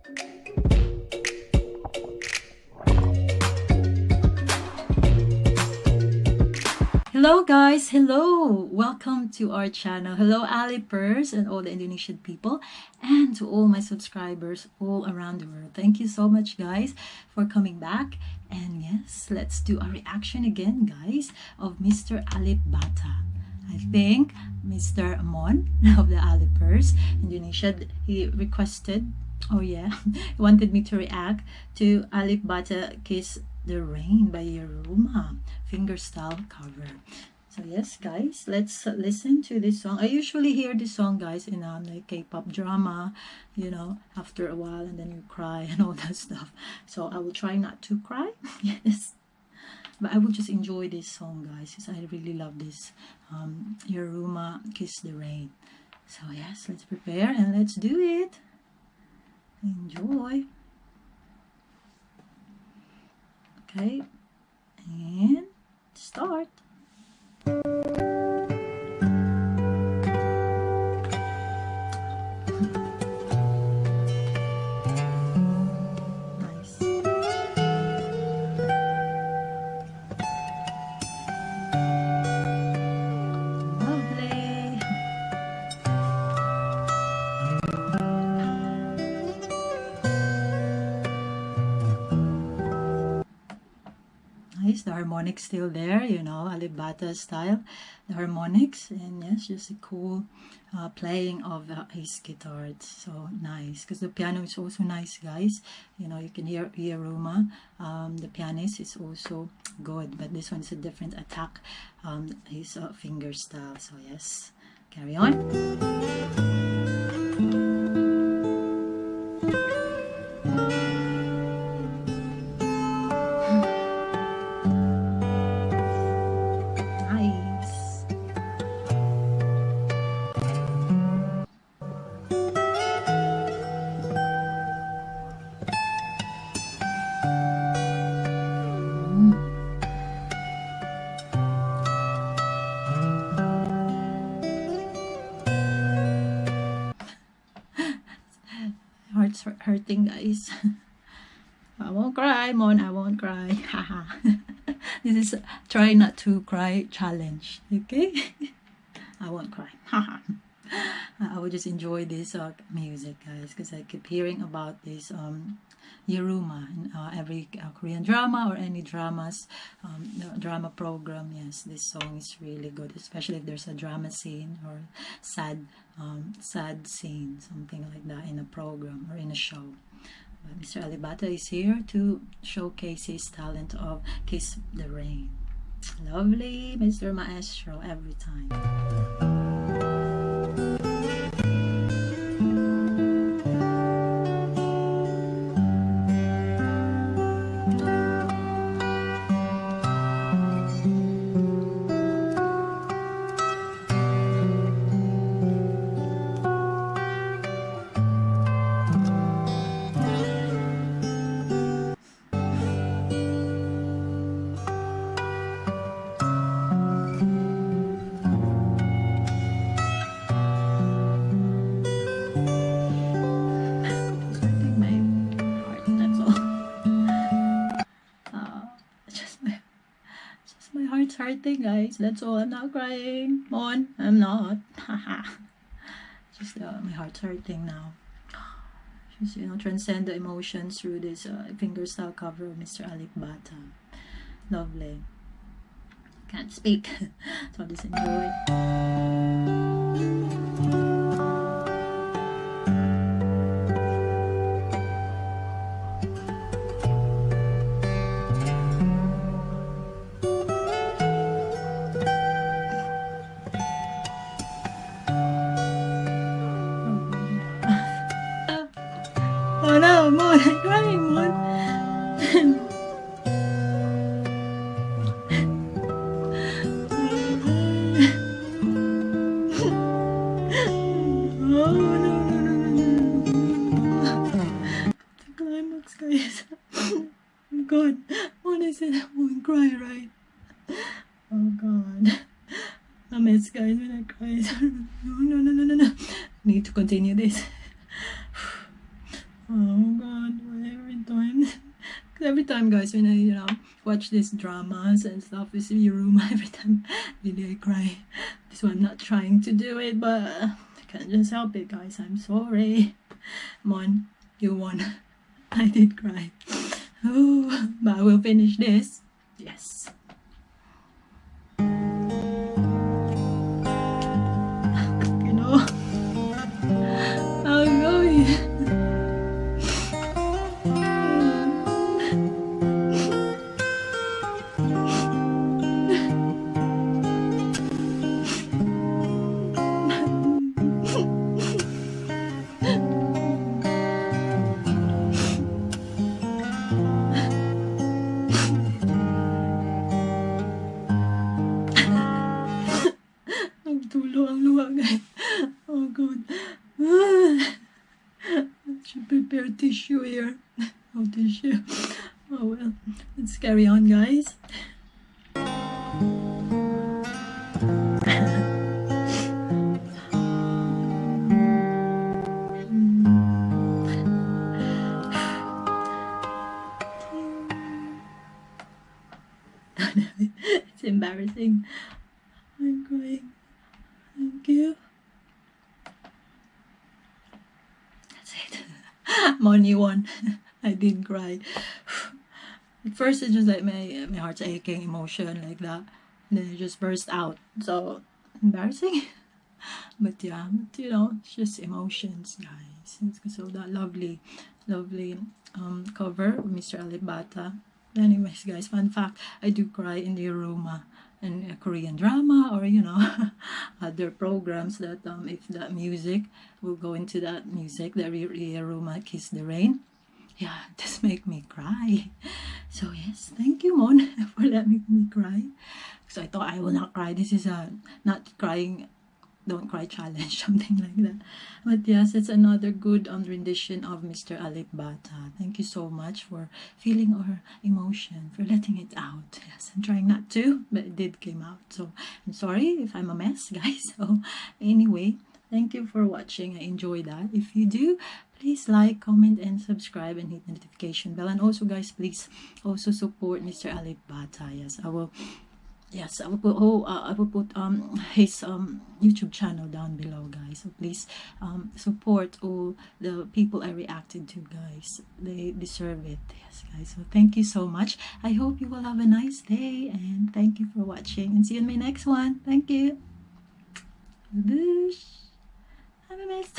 Hello guys, hello! Welcome to our channel. Hello Alipers and all the Indonesian people, and to all my subscribers all around the world. Thank you so much guys for coming back. And yes, let's do a reaction again guys of Mr. Alip Ba Ta. I think Mr. Mon of the Alipers Indonesia, he requested, oh yeah, he wanted me to react to Alip Ba Ta Kiss the Rain by Yeruma fingerstyle cover. So yes guys, let's listen to this song. I usually hear this song guys in like K-pop drama, you know, after a while, and then you cry and all that stuff. So I will try not to cry. Yes, but I will just enjoy this song guys, because I really love this Yeruma Kiss the Rain. So yes, let's prepare and let's do it. Enjoy. Okay, and start. Nice. Lovely. Nice, the harmonics still there, you know, Alip Ba Ta style, the harmonics, and yes, just a cool playing of his guitar. It's so nice, because the piano is also nice guys, you know, you can hear Yeruma, the pianist is also good, but this one is a different attack, his finger style. So yes, carry on. Heart's hurting guys. I won't cry, Mon, I won't cry. Haha. This is try not to cry challenge, okay? I won't cry. Haha. I will just enjoy this music guys, because I keep hearing about this Yeruma in every Korean drama or any dramas, drama program. Yes, this song is really good, especially if there's a drama scene or sad scene, something like that in a program or in a show. But Mr. Alip Ba Ta is here to showcase his talent of Kiss the Rain. Lovely, Mr. Maestro, every time. It's hurting guys, that's all. I'm not crying, Mon, I'm not. Just my heart's hurting now. Just, you know, transcend the emotions through this fingerstyle cover of Mr. Alip Ba Ta. Lovely. Can't speak. So just enjoy. Oh no, Mon, I'm crying, Mon. The climax, guys. Oh God, Mon, I said I won't cry, right? Oh God. I miss guys when I cry. No. Need to continue this. Oh Every time, guys, when I watch these dramas and stuff with your room, every time really I cry. This one, I'm not trying to do it, but I can't just help it, guys. I'm sorry. Come on, you won. I did cry. Oh, but I will finish this. Yes. I'm going. Tulo ang luha, guys. Oh, God. I should prepare tissue here. Oh, tissue. Oh, well. Let's carry on, guys. It's embarrassing. I'm crying. Thank you. That's it. Money won. I did cry. At first, it's just like my heart's aching, emotion like that. And then it just burst out. So embarrassing. But yeah, it's just emotions, guys. It's because of that lovely cover of Mr. Alip Ba Ta. Anyways, guys, fun fact, I do cry in the aroma in a Korean drama, or other programs that if that music will go into that music, the aroma Kiss the Rain, yeah, just make me cry. So yes, thank you, Mon, for letting me cry, because I thought I will not cry. This is a not crying, don't cry challenge, something like that. But yes, it's another good rendition of Mr. Alip Ba Ta. Thank you so much for feeling our emotion, for letting it out. Yes, I'm trying not to, but it did came out. So I'm sorry if I'm a mess, guys. So anyway, thank you for watching. I enjoyed that. If you do, please like, comment, and subscribe, and hit the notification bell. And also, guys, please also support Mr. Alip Ba Ta. Yes, I will put his YouTube channel down below, guys. So please support all the people I reacted to, guys. They deserve it. Yes, guys. So thank you so much. I hope you will have a nice day, and thank you for watching, and see you in my next one. Thank you. Boosh. Have a nice